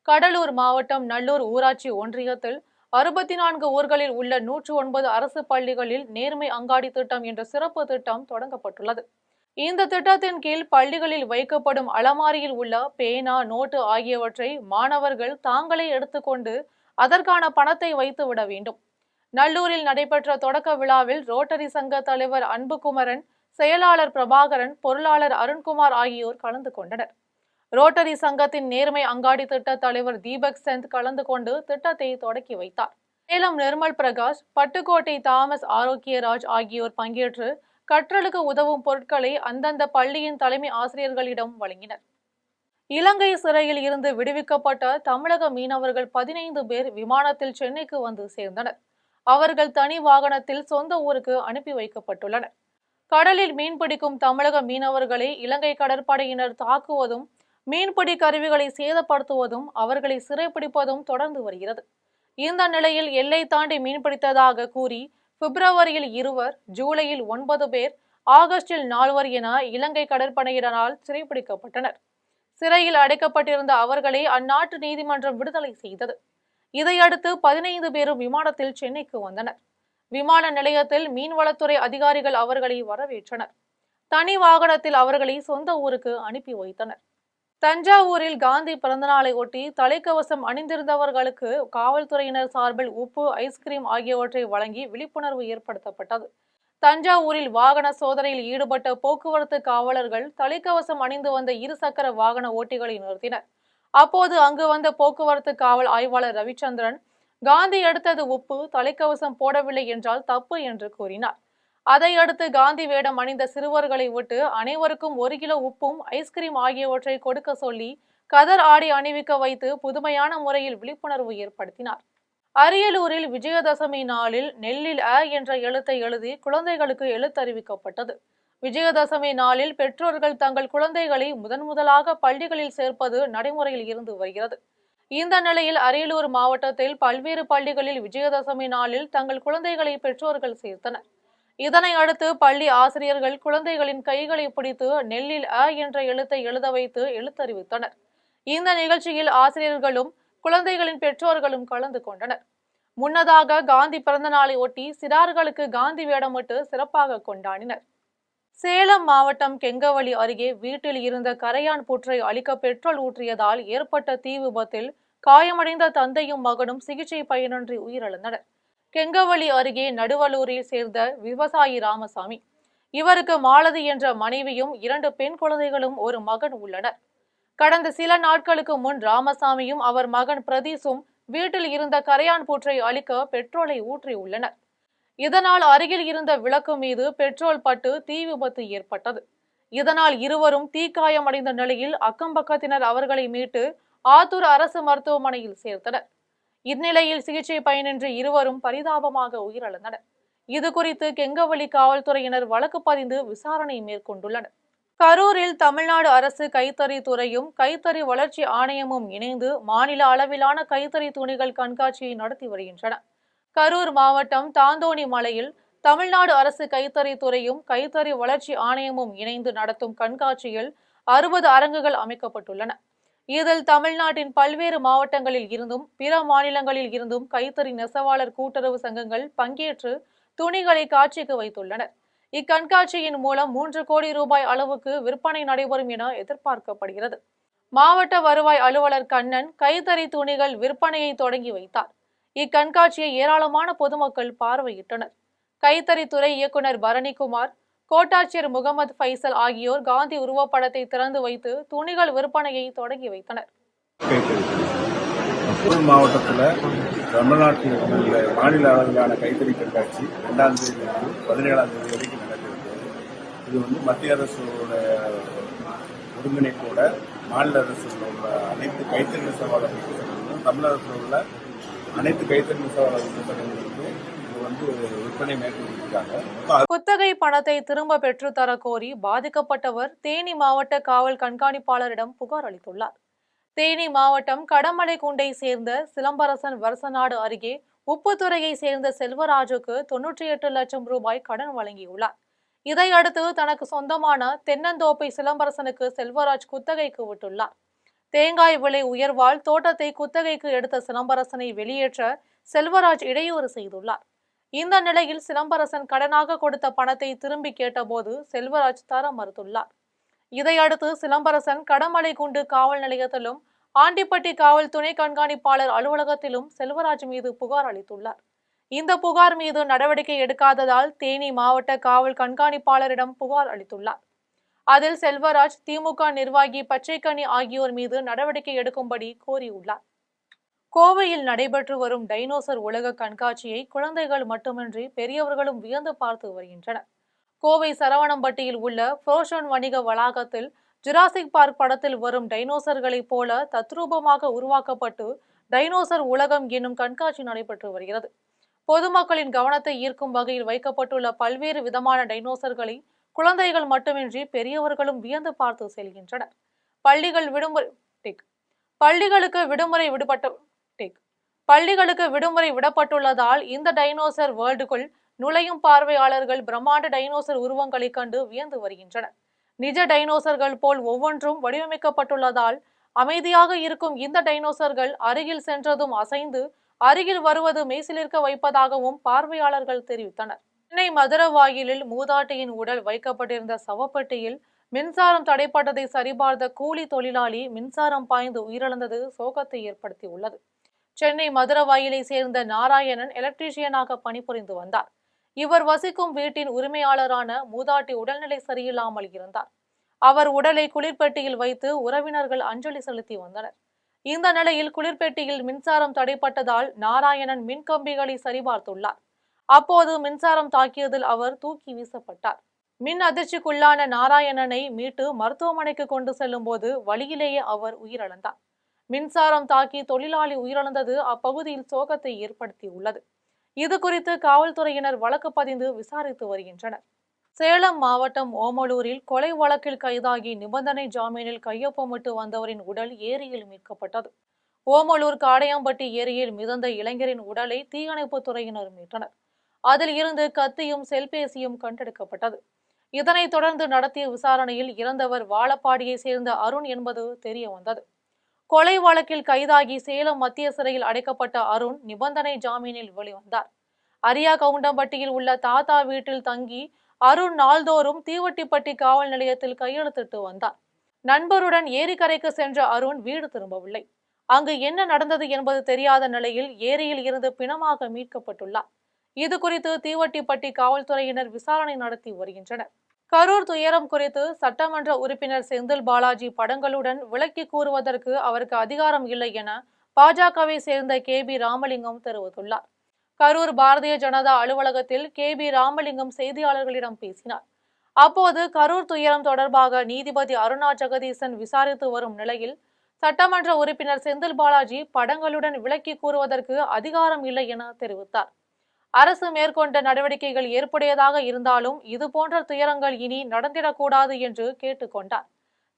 கடலூர் மாவட்டம் நல்லூர் ஊராட்சி ஒன்றியத்தில் 64 ஊர்களில் உள்ள 109 அரசு பள்ளிகளில் நேர்மை அங்காடி திட்டம் என்ற சிறப்பு திட்டம் தொடங்கப்பட்டுள்ளது. இந்த திட்டத்தின் கீழ் பள்ளிகளில் வைக்கப்படும் அலமாரியில் உள்ள பேனா, நோட்டு ஆகியவற்றை மாணவர்கள் தாங்களே எடுத்துக்கொண்டு அதற்கான பணத்தை வைத்து விட வேண்டும். நல்லூரில் நடைபெற்ற தொடக்க விழாவில் ரோட்டரி சங்க தலைவர் அன்புகுமரன், செயலாளர் பிரபாகரன், பொருளாளர் அருண்குமார் ஆகியோர் கலந்து கொண்டனர். ரோட்டரி சங்கத்தின் நேர்மை அங்காடி திட்ட தலைவர் தீபக் செந்த் கலந்து கொண்டு திட்டத்தை தொடக்கி வைத்தார். சேலம் நிர்மல் பிரகாஷ், பட்டுக்கோட்டை தாமஸ் ஆரோக்கியராஜ் ஆகியோர் பங்கேற்று கற்றலுக்கு உதவும் பொருட்களை அந்தந்த பள்ளியின் தலைமை ஆசிரியர்களிடம் வழங்கினர். இலங்கை சிறையில் இருந்து விடுவிக்கப்பட்ட தமிழக மீனவர்கள் 15 பேர் விமானத்தில் சென்னைக்கு வந்து சேர்ந்தனர். அவர்கள் தனி வாகனத்தில் சொந்த ஊருக்கு அனுப்பி வைக்கப்பட்டுள்ளனர். கடலில் மீன்பிடிக்கும் தமிழக மீனவர்களை இலங்கை கடற்படையினர் தாக்குவதும், மீன்பிடி கருவிகளை சேதப்படுத்துவதும், அவர்களை சிறைப்பிடிப்பதும் தொடர்ந்து வருகிறது. இந்த நிலையில் எல்லை தாண்டி மீன்பிடித்ததாக கூறி பிப்ரவரியில் 2, ஜூலையில் 9 பேர், ஆகஸ்டில் 4 என இலங்கை கடற்படையினரால் சிறைப்பிடிக்கப்பட்டனர். சிறையில் அடைக்கப்பட்டிருந்த அவர்களை அந்நாட்டு நீதிமன்றம் விடுதலை செய்தது. இதையடுத்து 15 பேரும் விமானத்தில் சென்னைக்கு வந்தனர். விமான நிலையத்தில் மீன்வளத்துறை அதிகாரிகள் அவர்களை வரவேற்றனர். தனி வாகனத்தில் அவர்களை சொந்த ஊருக்கு அனுப்பி வைத்தனர். தஞ்சாவூரில் காந்தி பிறந்தநாளை ஒட்டி தலைக்கவசம் அணிந்திருந்தவர்களுக்கு காவல்துறையினர் சார்பில் உப்பு, ஐஸ்கிரீம் ஆகியவற்றை வழங்கி விழிப்புணர்வு ஏற்படுத்தப்பட்டது. தஞ்சாவூரில் வாகன சோதனையில் ஈடுபட்ட போக்குவரத்து காவலர்கள் தலைக்கவசம் அணிந்து வந்த 2 சக்கர வாகன ஓட்டிகளை நிறுத்தினர். அப்போது அங்கு வந்த போக்குவரத்து காவல் ஆய்வாளர் ரவிச்சந்திரன், காந்தி எடுத்தது உப்பு, தலைக்கவசம் போடவில்லை என்றால் தப்பு என்று கூறினார். அதையடுத்து காந்தி வேடம் அணிந்த சிறுவர்களை விட்டு அனைவருக்கும் 1 கிலோ உப்பும், ஐஸ்கிரீம் ஆகியவற்றை கொடுக்க சொல்லி கதர் ஆடை அணிவிக்க வைத்து புதுமையான முறையில் விழிப்புணர்வு ஏற்படுத்தினார். அரியலூரில் விஜயதசமி நாளில் நெல்லில் அ என்ற எழுத்தை எழுதி குழந்தைகளுக்கு எழுத்தறிவிக்கப்பட்டது. விஜயதசமி நாளில் பெற்றோர்கள் தங்கள் குழந்தைகளை முதலாக பள்ளிகளில் சேர்ப்பது நடைமுறையில் இருந்து வருகிறது. இந்த நிலையில் அரியலூர் மாவட்டத்தில் பல்வேறு பள்ளிகளில் விஜயதசமி நாளில் தங்கள் குழந்தைகளை பெற்றோர்கள் சேர்த்தனர். இதனை அடுத்து பள்ளி ஆசிரியர்கள் குழந்தைகளின் கைகளை பிடித்து நெல்லில் அ என்ற எழுத்தை எழுத வைத்து எழுத்தறிவித்தனர். இந்த நிகழ்ச்சியில் ஆசிரியர்களும் குழந்தைகளின் பெற்றோர்களும் கலந்து கொண்டனர். முன்னதாக காந்தி பிறந்த நாளை ஒட்டி சிறார்களுக்கு காந்தி வேடமிட்டு சிறப்பாக கொண்டாடினர். சேலம் மாவட்டம் கெங்கவல்லி அருகே வீட்டில் இருந்த கரையான் புற்றை அழிக்க பெட்ரோல் ஊற்றியதால் ஏற்பட்ட தீ விபத்தில் காயமடைந்த தந்தையும் மகனும் சிகிச்சை பயனின்றி உயிரிழந்தனர். கெங்கவல்லி அருகே நடுவலூரில் சேர்ந்த விவசாயி ராமசாமி. இவருக்கு மாலதி என்ற மனைவியும் 2 பெண் குழந்தைகளும் ஒரு மகன் உள்ளனர். கடந்த சில நாட்களுக்கு முன் ராமசாமியும் அவர் மகன் பிரதீஷும் வீட்டில் இருந்த கரையான் புற்றை அழிக்க பெட்ரோலை ஊற்றியுள்ளனர். இதனால் அருகில் இருந்த விளக்கு மீது பெட்ரோல் பட்டு தீ விபத்து ஏற்பட்டது. இதனால் இருவரும் தீக்காயமடைந்த நிலையில் அக்கம்பக்கத்தினர் அவர்களை மீட்டு ஆத்தூர் அரசு மருத்துவமனையில் சேர்த்தனர். இந்நிலையில் சிகிச்சை பயனின்றி இருவரும் பரிதாபமாக உயிரிழந்தனர். இதுகுறித்து கெங்கவல்லி காவல்துறையினர் வழக்கு பதிந்து விசாரணை மேற்கொண்டுள்ளனர். கரூரில் தமிழ்நாடு அரசு கைத்தறி துறையும் கைத்தறி வளர்ச்சி ஆணையமும் இணைந்து மாநில அளவிலான கைத்தறி துணிகள் கண்காட்சியை நடத்தி வருகின்றன. கரூர் மாவட்டம் தாந்தோணி மலையில் தமிழ்நாடு அரசு கைத்தறி துறையும் கைத்தறி வளர்ச்சி ஆணையமும் இணைந்து நடத்தும் கண்காட்சியில் 60 அரங்குகள் அமைக்கப்பட்டுள்ளன. இதில் தமிழ்நாட்டின் பல்வேறு மாவட்டங்களில் இருந்தும் பிற மாநிலங்களில் இருந்தும் கைத்தறி நெசவாளர் கூட்டுறவு சங்கங்கள் பங்கேற்று துணிகளை காட்சிக்கு வைத்துள்ளனர். இக்கண்காட்சியின் மூலம் 3 கோடி ரூபாய் அளவுக்கு விற்பனை நடைபெறும் என எதிர்பார்க்கப்படுகிறது. மாவட்ட வருவாய் அலுவலர் கண்ணன் கைத்தறி துணிகள் விற்பனையை தொடங்கி வைத்தார். இக்கண்காட்சியை ஏராளமான பொதுமக்கள் பார்வையிட்டனர். கைத்தறித்துறை இயக்குநர் பரணிக்குமார், கோட்டாட்சியர் முகமது ஃபைசல் ஆகியோர் காந்தி உருவப்படத்தை திறந்து வைத்து துணிகள் விற்பனையை தொடங்கி வைத்தனர். கரூர் மாவட்டத்தில் தமிழ்நாட்டில் உள்ள மாநில அளவிலான கைத்தறி கண்காட்சி 2ஆம் தேதி 17ஆம் தேதி வரைக்கும் நடக்கிறது. இது மத்திய அரசோட ஒருங்கிணைப்போட மாநில அரசில் உள்ள அனைத்து கைத்தறி நெசவாளர்களும் தமிழகத்தில் உள்ள அனைத்து கைத்தறி நெசவாளர்களுக்கும் விற்பனை மேற்கொண்டிருக்காங்க. குத்தகை பணத்தை திரும்ப பெற்றுத்தர கோரி பாதிக்கப்பட்டவர் தேனி மாவட்ட காவல் கண்காணிப்பாளரிடம் புகார் அளித்துள்ளார். தேனி மாவட்டம் கடமலைக்குண்டை சேர்ந்த சிலம்பரசன் வருசநாடு அருகே உப்புத்துறையை சேர்ந்த செல்வராஜுக்கு 98 லட்சம் ரூபாய் கடன் வழங்கியுள்ளார். இதையடுத்து தனக்கு சொந்தமான தென்னந்தோப்பை சிலம்பரசனுக்கு செல்வராஜ் குத்தகைக்கு விட்டுள்ளார். தேங்காய் விலை உயர்வால் தோட்டத்தை குத்தகைக்கு எடுத்த சிலம்பரசனை வெளியேற்ற செல்வராஜ் இடையூறு செய்துள்ளார். இந்த நிலையில் சிலம்பரசன் கடனாக கொடுத்த பணத்தை திரும்பி கேட்டபோது செல்வராஜ் தர மறுத்துள்ளார். இதையடுத்து சிலம்பரசன் கடமலைக்குண்டு காவல் நிலையத்திலும் ஆண்டிப்பட்டி காவல் துணை கண்காணிப்பாளர் அலுவலகத்திலும் செல்வராஜ் மீது புகார் அளித்துள்ளார். இந்த புகார் மீது நடவடிக்கை எடுக்காததால் தேனி மாவட்ட காவல் கண்காணிப்பாளரிடம் புகார் அளித்துள்ளார். அதில் செல்வராஜ் திமுக நிர்வாகி பச்சைக்கனி ஆகியோர் மீது நடவடிக்கை எடுக்கும்படி கோரியுள்ளார். கோவையில் நடைபெற்று வரும் டைனோசர் உலக கண்காட்சியை குழந்தைகள் மட்டுமின்றி பெரியவர்களும் வியந்து பார்த்து வருகின்றனர். கோவை சரவணம்பட்டியில் உள்ள புரோஷன் வணிக வளாகத்தில் ஜுராசிக் பார்க் படத்தில் வரும் டைனோசர்களைப் போல தத்ரூபமாக உருவாக்கப்பட்டு டைனோசர் உலகம் என்னும் கண்காட்சி நடைபெற்று வருகிறது. பொதுமக்களின் கவனத்தை ஈர்க்கும் வகையில் வைக்கப்பட்டுள்ள பல்வேறு விதமான டைனோசர்களை குழந்தைகள் மட்டுமின்றி பெரியவர்களும் வியந்து பார்த்து செல்கின்றனர். பள்ளிகளுக்கு விடுமுறை விடப்பட்டுள்ளதால் இந்த டைனோசர் வேர்ல்டுக்குள் நுழையும் பார்வையாளர்கள் பிரம்மாண்ட டைனோசர் உருவங்களை கண்டு வியந்து வருகின்றனர். நிஜ டைனோசர்கள் போல் ஒவ்வொன்றும் வடிவமைக்கப்பட்டுள்ளதால் அமைதியாக இருக்கும் இந்த டைனோசர்கள் அருகில் சென்றதும் அசைந்து அருகில் வருவது மெய்சிலிர்க்க வைப்பதாகவும் பார்வையாளர்கள் தெரிவித்தனர். சென்னை மதுரவாயிலில் மூதாட்டியின் உடல் வைக்கப்பட்டிருந்த சவப்பெட்டியில் மின்சாரம் தடைப்பட்டதை சரிபார்த்த கூலி தொழிலாளி மின்சாரம் பாய்ந்து உயிரிழந்தது சோகத்தை ஏற்படுத்தியுள்ளது. சென்னை மதுரவாயிலை சேர்ந்த நாராயணன் எலக்ட்ரீஷியனாக பணிபுரிந்து வந்தார். இவர் வசிக்கும் வீட்டின் உரிமையாளரான மூதாட்டி உடல்நிலை சரியில்லாமல் இருந்தார். அவர் உடலை குளிர்பெட்டியில் வைத்து உறவினர்கள் அஞ்சலி செலுத்தி வந்தனர். இந்த நிலையில் குளிர்பெட்டியில் மின்சாரம் தடைப்பட்டதால் நாராயணன் மின்கம்பிகளை சரிபார்த்துள்ளார். அப்போது மின்சாரம் தாக்கியதில் அவர் தூக்கி வீசப்பட்டார். மின் அதிர்ச்சிக்குள்ளான நாராயணனை மீட்டு மருத்துவமனைக்கு கொண்டு செல்லும் போது வழியிலேயே அவர் உயிரிழந்தார். மின்சாரம் தாக்கி தொழிலாளி உயிரிழந்தது அப்பகுதியில் சோகத்தை ஏற்படுத்தியுள்ளது. இது குறித்து காவல்துறையினர் வழக்கு பதிந்து விசாரித்து வருகின்றனர். சேலம் மாவட்டம் ஓமலூரில் கொலை வழக்கில் கைதாகி நிபந்தனை ஜாமீனில் கையொப்பமிட்டு வந்தவரின் உடல் ஏரியில் மீட்கப்பட்டது. ஓமலூர் காடையாம்பட்டி ஏரியில் மிதந்த இளைஞரின் உடலை தீயணைப்புத் துறையினர் மீட்டனர். அதில் இருந்து கத்தியும் செல்பேசியும் கண்டெடுக்கப்பட்டது. இதனைத் தொடர்ந்து நடத்திய விசாரணையில் இறந்தவர் வாழப்பாடியை சேர்ந்த அருண் என்பது தெரிய வந்தது. கொலை வழக்கில் கைதாகி சேலம் மத்திய சிறையில் அடைக்கப்பட்ட அருண் நிபந்தனை ஜாமீனில் வெளிவந்தார். அரியா கவுண்டம்பட்டியில் உள்ள தாத்தா வீட்டில் தங்கி அருண் நாள்தோறும் தீவட்டிப்பட்டி காவல் நிலையத்தில் கையெழுத்திட்டு வந்தார். நண்பருடன் ஏரிக்கரைக்கு சென்ற அருண் வீடு திரும்பவில்லை. அங்கு என்ன நடந்தது என்பது தெரியாத நிலையில் ஏரியில் இருந்து பிணமாக மீட்கப்பட்டுள்ளார். இது குறித்து தீவட்டிப்பட்டி காவல்துறையினர் விசாரணை நடத்தி வருகின்றனர். கரூர் துயரம் குறித்து சட்டமன்ற உறுப்பினர் செந்தில் பாலாஜி படங்களுடன் விளக்கி கூறுவதற்கு அவருக்கு அதிகாரம் இல்லை என பாஜகவை சேர்ந்த KB ராமலிங்கம் தெரிவித்துள்ளார். கரூர் பாரதிய ஜனதா அலுவலகத்தில் KB ராமலிங்கம் செய்தியாளர்களிடம் பேசினார். அப்போது கரூர் துயரம் தொடர்பாக நீதிபதி அருணா ஜெகதீசன் விசாரித்து வரும் நிலையில் சட்டமன்ற உறுப்பினர் செந்தில் பாலாஜி படங்களுடன் விளக்கி கூறுவதற்கு அதிகாரம் இல்லை என தெரிவித்தார். அரசு மேற்கொண்ட நடவடிக்கைகள் ஏற்புடையதாக இருந்தாலும் இதுபோன்ற துயரங்கள் இனி நடந்திடக்கூடாது என்று கேட்டுக்கொண்டார்.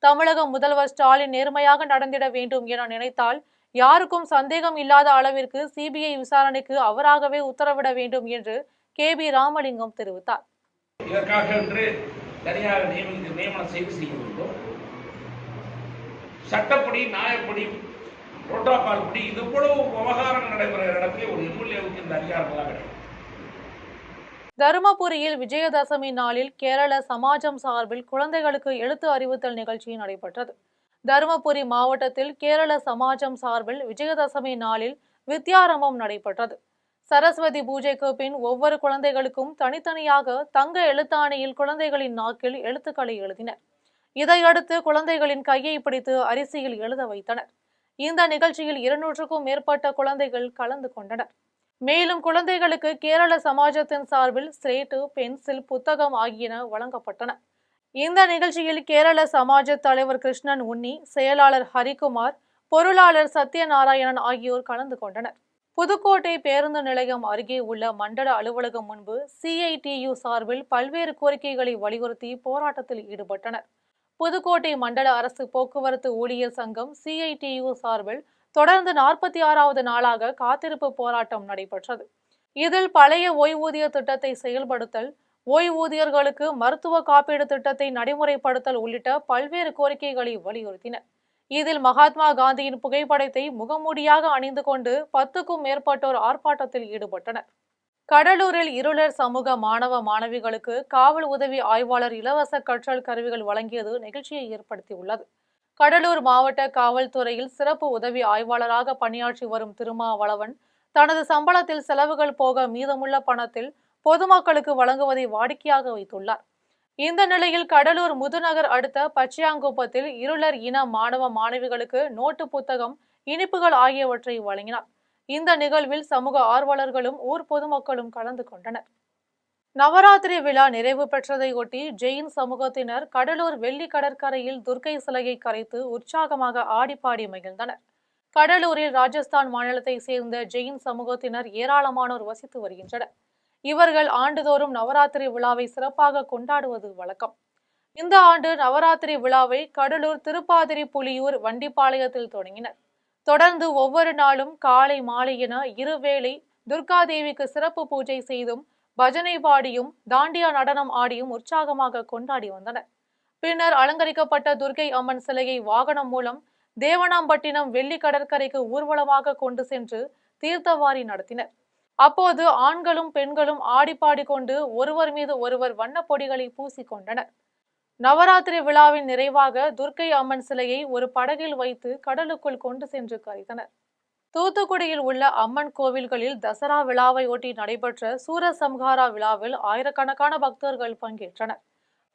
தமிழக முதல்வர் ஸ்டாலின் நேர்மையாக நடந்திட வேண்டும் என நினைத்தால் யாருக்கும் சந்தேகம் இல்லாத அளவிற்கு சிபிஐ விசாரணைக்கு அவராகவே உத்தரவிட வேண்டும் என்று KB ராமலிங்கம் தெரிவித்தார். இதற்காக என்று தனியாக நியமனம் செய்ய வேண்டும். சட்டப்படி, நியாயப்படி, புரோட்டோகால் படி இது போல விவகாரம் நடைபெறுகிற இடத்துல ஒரு எம்எல்ஏவுக்கு இந்த அதிகாரங்களாக கிடைக்கும். தருமபுரியில் விஜயதசமி நாளில் கேரள சமாஜம் சார்பில் குழந்தைகளுக்கு எழுத்து அறிவுத்தல் நிகழ்ச்சி நடைபெற்றது. தருமபுரி மாவட்டத்தில் கேரள சமாஜம் சார்பில் விஜயதசமி நாளில் வித்யாரம்பம் நடைபெற்றது. சரஸ்வதி பூஜைக்கு பின் ஒவ்வொரு குழந்தைகளுக்கும் தனித்தனியாக தங்க எழுத்தாணியில் குழந்தைகளின் நாக்கில் எழுத்துக்களை எழுதினர். இதையடுத்து குழந்தைகளின் கையை பிடித்து அரிசியில் எழுத வைத்தனர். இந்த நிகழ்ச்சியில் 200க்கும் மேற்பட்ட குழந்தைகள் கலந்து கொண்டனர். மேலும் குழந்தைகளுக்கு கேரள சமாஜத்தின் சார்பில் ஸ்லேட்டு, பென்சில், புத்தகம் ஆகியன வழங்கப்பட்டன. இந்த நிகழ்ச்சியில் கேரள சமாஜ தலைவர் கிருஷ்ணன் உன்னி, செயலாளர் ஹரிகுமார், பொருளாளர் சத்யநாராயணன் ஆகியோர் கலந்து கொண்டனர். புதுக்கோட்டை பேருந்து நிலையம் அருகே உள்ள மண்டல அலுவலகம் முன்பு CITU சார்பில் பல்வேறு கோரிக்கைகளை வலியுறுத்தி போராட்டத்தில் ஈடுபட்டனர். புதுக்கோட்டை மண்டல அரசு போக்குவரத்து ஊழியர் சங்கம் CITU சார்பில் தொடர்ந்து 46வது நாளாக காத்திருப்பு போராட்டம் நடைபெற்றது. இதில் பழைய ஓய்வூதிய திட்டத்தை செயல்படுத்தல், ஓய்வூதியர்களுக்கு மருத்துவ காப்பீடு திட்டத்தை நடைமுறைப்படுத்தல் உள்ளிட்ட பல்வேறு கோரிக்கைகளை வலியுறுத்தினர். இதில் மகாத்மா காந்தியின் புகைப்படத்தை முகமூடியாக அணிந்து கொண்டு 10க்கும் மேற்பட்டோர் ஆர்ப்பாட்டத்தில் ஈடுபட்டனர். கடலூரில் இருளர் சமூக மாணவ மாணவிகளுக்கு காவல் உதவி ஆய்வாளர் இலவச கற்றல் கருவிகள் வழங்கியது நிகழ்ச்சியை ஏற்படுத்தியுள்ளது. கடலூர் மாவட்ட காவல்துறையில் சிறப்பு உதவி ஆய்வாளராக பணியாற்றி வரும் திருமாவளவன் தனது சம்பளத்தில் செலவுகள் போக மீதமுள்ள பணத்தில் பொதுமக்களுக்கு வழங்குவதை வாடிக்கையாக வைத்துள்ளார். இந்த நிலையில் கடலூர் முதுநகர் அடுத்த பச்சையாங்குப்பத்தில் இருளர் இன மாணவ மாணவிகளுக்கு நோட்டு புத்தகம், இனிப்புகள் ஆகியவற்றை வழங்கினார். இந்த நிகழ்வில் சமூக ஆர்வலர்களும் ஊர் பொதுமக்களும் கலந்து கொண்டனர். நவராத்திரி விழா நிறைவு பெற்றதையொட்டி ஜெயின் சமூகத்தினர் கடலூர் வெள்ளி கடற்கரையில் துர்க்கை சிலையை கரைத்து உற்சாகமாக ஆடிப்பாடி மகிழ்ந்தனர். கடலூரில் ராஜஸ்தான் மாநிலத்தை சேர்ந்த ஜெயின் சமூகத்தினர் ஏராளமானோர் வசித்து வருகின்றனர். இவர்கள் ஆண்டுதோறும் நவராத்திரி விழாவை சிறப்பாக கொண்டாடுவது வழக்கம். இந்த ஆண்டு நவராத்திரி விழாவை கடலூர் திருப்பாதிரி புலியூர் வண்டிப்பாளையத்தில் தொடங்கினர். தொடர்ந்து ஒவ்வொரு நாளும் காலை மாலை என இருவேளை துர்காதேவிக்கு சிறப்பு பூஜை செய்தும் பஜனை பாடியும் தாண்டியா நடனம் ஆடியும் உற்சாகமாக கொண்டாடி வந்தனர். பின்னர் அலங்கரிக்கப்பட்ட துர்க்கை அம்மன் சிலையை வாகனம் மூலம் தேவனாம்பட்டினம் வெள்ளி கடற்கரைக்கு ஊர்வலமாக கொண்டு சென்று தீர்த்தவாரி நடத்தினர். அப்போது ஆண்களும் பெண்களும் ஆடிப்பாடி கொண்டு ஒருவர் மீது ஒருவர் வண்ணப்பொடிகளை பூசிக்கொண்டனர். நவராத்திரி விழாவின் நிறைவாக துர்க்கை அம்மன் சிலையை ஒரு படகில் வைத்து கடலுக்குள் கொண்டு சென்று கரைத்தனர். தூத்துக்குடியில் உள்ள அம்மன் கோவில்களில் தசரா விழாவை ஒட்டி நடைபெற்ற சூரசம்ஹாரா விழாவில் ஆயிரக்கணக்கான பக்தர்கள் பங்கேற்றனர்.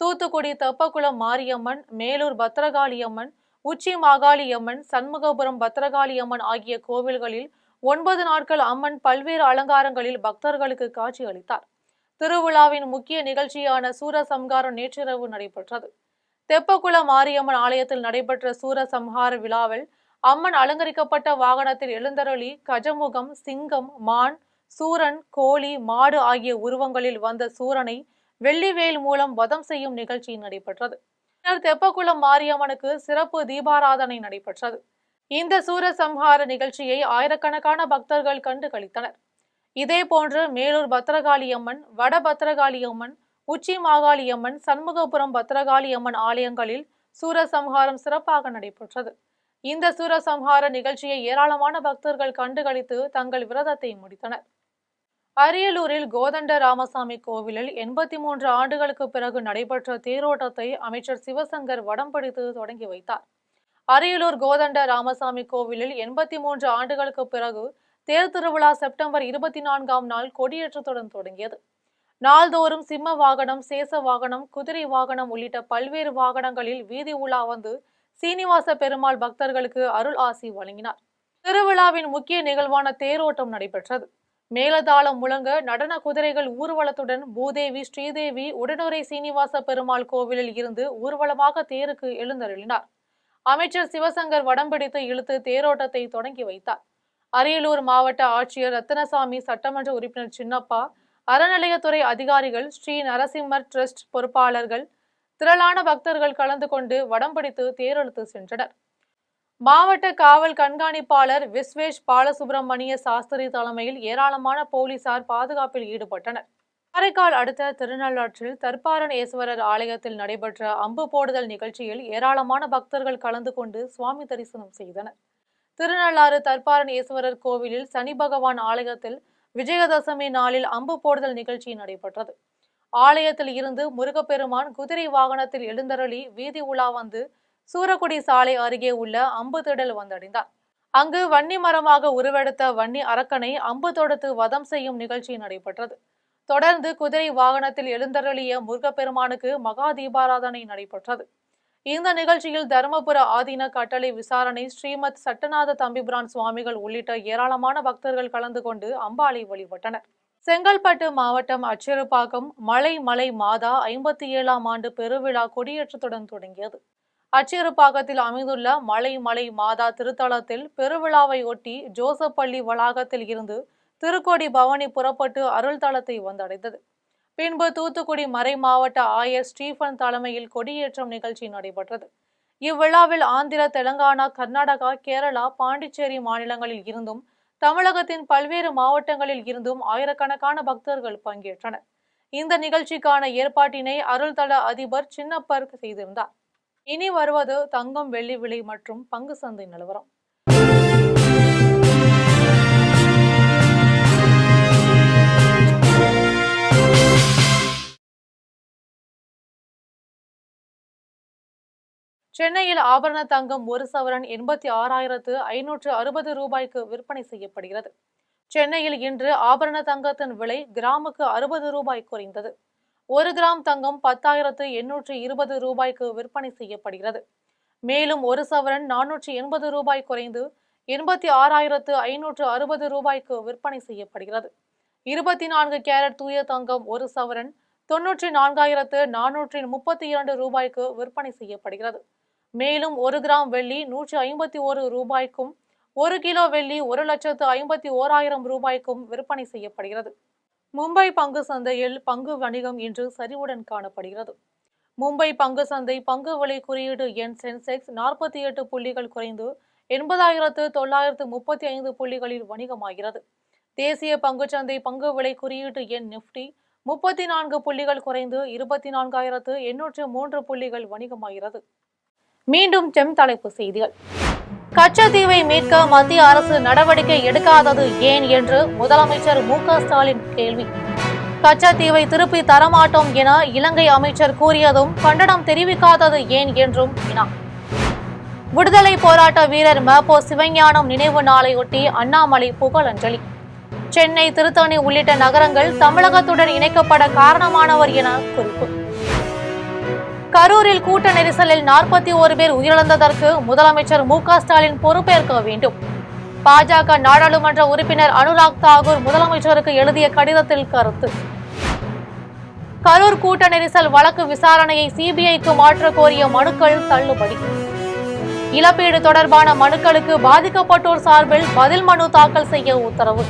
தூத்துக்குடி தெப்பக்குளம் மாரியம்மன், மேலூர் பத்திரகாளியம்மன், உச்சி மாகாளியம்மன், சண்முகபுரம் பத்திரகாளியம்மன் ஆகிய கோவில்களில் 9 நாட்கள் அம்மன் பல்வேறு அலங்காரங்களில் பக்தர்களுக்கு காட்சி அளித்தார். திருவிழாவின் முக்கிய நிகழ்ச்சியான சூரசம்ஹாரம் நேற்றிரவு நடைபெற்றது. தெப்பக்குளம் மாரியம்மன் ஆலயத்தில் நடைபெற்ற சூரசம்ஹார விழாவில் அம்மன் அலங்கரிக்கப்பட்ட வாகனத்தில் எழுந்தருளி கஜமுகம், சிங்கம், மான், சூரன், கோழி, மாடு ஆகிய உருவங்களில் வந்த சூரனை வெள்ளிவேல் மூலம் வதம் செய்யும் நிகழ்ச்சி நடைபெற்றது. பின்னர் தெப்பக்குளம் மாரியம்மனுக்கு சிறப்பு தீபாராதனை நடைபெற்றது. இந்த சூரசம்ஹார நிகழ்ச்சியை ஆயிரக்கணக்கான பக்தர்கள் கண்டு களித்தனர். இதேபோன்று மேலூர் பத்திரகாளியம்மன், வட பத்திரகாளியம்மன், உச்சி மாகாளியம்மன், சண்முகபுரம் பத்திரகாளியம்மன் ஆலயங்களில் சூரசம்ஹாரம் சிறப்பாக நடைபெற்றது. இந்த சூரசம்ஹார நிகழ்ச்சியை ஏராளமான பக்தர்கள் கண்டுகளித்து தங்கள் விரதத்தை முடித்தனர். அரியலூரில் கோதண்ட ராமசாமி கோவிலில் 83 ஆண்டுகளுக்கு பிறகு நடைபெற்ற தேரோட்டத்தை அமைச்சர் சிவசங்கர் வடம் பிடித்து தொடங்கி வைத்தார். அரியலூர் கோதண்ட ராமசாமி கோவிலில் 83 ஆண்டுகளுக்கு பிறகு தேர் திருவிழா செப்டம்பர் 24ஆம் நாள் கொடியேற்றத்துடன் தொடங்கியது. நாள்தோறும் சிம்ம வாகனம், சேச வாகனம், குதிரை வாகனம் உள்ளிட்ட பல்வேறு வாகனங்களில் வீதி உலா வந்து சீனிவாச பெருமாள் பக்தர்களுக்கு அருள் ஆசி வழங்கினார். திருவிழாவின் முக்கிய நிகழ்வான தேரோட்டம் நடைபெற்றது. மேலதாளம் முழங்க நடன குதிரைகள் ஊர்வலத்துடன் பூதேவி, ஸ்ரீதேவி, உடனுரை சீனிவாச பெருமாள் கோவிலில் இருந்து ஊர்வலமாக தேருக்கு எழுந்தருளினார். அமைச்சர் சிவசங்கர் வடம் பிடித்து இழுத்து தேரோட்டத்தை தொடங்கி வைத்தார். அரியலூர் மாவட்ட ஆட்சியர் ரத்தினசாமி, சட்டமன்ற உறுப்பினர் சின்னப்பா, அறநிலையத்துறை அதிகாரிகள், ஸ்ரீ நரசிம்மர் டிரஸ்ட் பொறுப்பாளர்கள், திரளான பக்தர்கள் கலந்து கொண்டு வடம் பிடித்து தேரெழுத்து சென்றனர். மாவட்ட காவல் கண்காணிப்பாளர் விஸ்வேஷ் பாலசுப்ரமணிய சாஸ்திரி தலைமையில் ஏராளமான போலீசார் பாதுகாப்பில் ஈடுபட்டனர். காரைக்கால் அடுத்த திருநள்ளாற்றில் தர்பாரன் ஈஸ்வரர் ஆலயத்தில் நடைபெற்ற அம்பு போடுதல் நிகழ்ச்சியில் ஏராளமான பக்தர்கள் கலந்து கொண்டு சுவாமி தரிசனம் செய்தனர். திருநள்ளாறு தர்பாரன் ஈஸ்வரர் கோவிலில் சனி பகவான் ஆலயத்தில் விஜயதசமி நாளில் அம்பு போடுதல் நிகழ்ச்சி நடைபெற்றது. ஆலயத்தில் இருந்து முருகப்பெருமான் குதிரை வாகனத்தில் எழுந்தருளி வீதி உலா வந்து சூரக்குடி சாலை அருகே உள்ள அம்பு திடல் வந்தடைந்தார். அங்கு வன்னி மரமாக உருவெடுத்த வன்னி அரக்கனை அம்பு தொடுத்து வதம் செய்யும் நிகழ்ச்சி நடைபெற்றது. தொடர்ந்து குதிரை வாகனத்தில் எழுந்தருளிய முருகப்பெருமானுக்கு மகா தீபாராதனை நடைபெற்றது. இந்த நிகழ்ச்சியில் தருமபுர ஆதீன கட்டளை விசாரணை ஸ்ரீமத் சட்டநாத தம்பிபிரான் சுவாமிகள் உள்ளிட்ட ஏராளமான பக்தர்கள் கலந்து கொண்டு அம்பாளை வழிபட்டனர். செங்கல்பட்டு மாவட்டம் அச்சிறுபாக்கம் மலை மாதா 57ஆம் ஆண்டு பெருவிழா கொடியேற்றத்துடன் தொடங்கியது. அச்சிறுபாக்கத்தில் அமைந்துள்ள மலை மாதா திருத்தலத்தில் பெருவிழாவை ஒட்டி ஜோசப் பள்ளி வளாகத்தில் இருந்து திருக்கோடி பவனி புறப்பட்டு அருள் தலத்தை வந்தடைந்தது. பின்பு தூத்துக்குடி மறை மாவட்ட ஆயர் ஸ்டீபன் தலைமையில் கொடியேற்றம் நிகழ்ச்சி நடைபெற்றது. இவ்விழாவில் ஆந்திர, தெலங்கானா, கர்நாடகா, கேரளா, பாண்டிச்சேரி மாநிலங்களில் இருந்தும் தமிழகத்தின் பல்வேறு மாவட்டங்களில் இருந்தும் ஆயிரக்கணக்கான பக்தர்கள் பங்கேற்றனர். இந்த நிகழ்ச்சிக்கான ஏற்பாட்டினை அருள்தல அதிபர் சின்னப்பர் செய்திருந்தார். இனி வருவது தங்கம், வெள்ளி விலை மற்றும் பங்கு சந்தை நிலவரம். சென்னையில் ஆபரண தங்கம் 1 சவரன் 86,560 ரூபாய்க்கு விற்பனை செய்யப்படுகிறது. சென்னையில் இன்று ஆபரண தங்கத்தின் விலை கிராமுக்கு 60 ரூபாய் குறைந்தது. 1 கிராம் தங்கம் 10,820 ரூபாய்க்கு விற்பனை செய்யப்படுகிறது. மேலும் 1 சவரன் 480 ரூபாய் குறைந்து 86,560 ரூபாய்க்கு விற்பனை செய்யப்படுகிறது. 24 கேரட் தூய தங்கம் 1 சவரன் 94,432 ரூபாய்க்கு விற்பனை செய்யப்படுகிறது. மேலும் 1 கிராம் வெள்ளி 151 ரூபாய்க்கும் 1 கிலோ வெள்ளி 1,51,000 ரூபாய்க்கும் விற்பனை செய்யப்படுகிறது. மும்பை பங்கு சந்தையில் பங்கு வணிகம் இன்று சரிவுடன் காணப்படுகிறது. மும்பை பங்கு சந்தை பங்கு விலை குறியீடு எண் சென்செக்ஸ் 48 புள்ளிகள் குறைந்து 80,935 புள்ளிகளில் வணிகமாகிறது. தேசிய பங்குச்சந்தை பங்கு விலை குறியீட்டு எண் நிப்டி 34 புள்ளிகள் குறைந்து 24,803 புள்ளிகள் வணிகமாகிறது. மீண்டும் தலைப்புச் செய்திகள். கச்சத்தீவை மீட்க மத்திய அரசு நடவடிக்கை எடுக்காதது ஏன் என்று முதலமைச்சர் மு.க. ஸ்டாலின் கேள்வி. கச்சத்தீவை திருப்பி தரமாட்டோம் என இலங்கை அமைச்சர் கூறியதும் கண்டனம் தெரிவிக்காதது ஏன் என்றும் வினா. விடுதலை போராட்ட வீரர் ம.பொ. சிவஞானம் நினைவு நாளையொட்டி அண்ணாமலை புகழஞ்சலி. சென்னை, திருத்தணி உள்ளிட்ட நகரங்கள் தமிழகத்துடன் இணைக்கப்பட காரணமானவர் என குறிப்பு. கரூரில் கூட்ட நெரிசலில் 41 பேர் உயிரிழந்ததற்கு முதலமைச்சர் மு.க. ஸ்டாலின் பொறுப்பேற்க வேண்டும். பாஜக நாடாளுமன்ற உறுப்பினர் அனுராக் தாக்கூர் முதலமைச்சருக்கு எழுதிய கடிதத்தில் கருத்து. கரூர் கூட்ட நெரிசல் வழக்கு விசாரணையை சிபிஐக்கு மாற்ற கோரிய மனுக்கள் தள்ளுபடி. இழப்பீடு தொடர்பான மனுக்களுக்கு பாதிக்கப்பட்டோர் சார்பில் பதில் மனு தாக்கல் செய்ய உத்தரவு.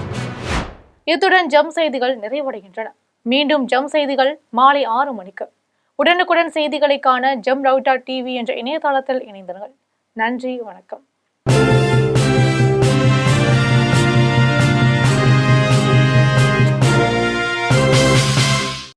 இத்துடன் ஜம் செய்திகள் நிறைவடைகின்றன. மீண்டும் ஜம் செய்திகள் மாலை 6 மணிக்கு. உடனுக்குடன் செய்திகளை காண ஜம் ரவுட்டா டிவி என்ற இணையதளத்தில் இணைந்திருங்கள். நன்றி, வணக்கம்.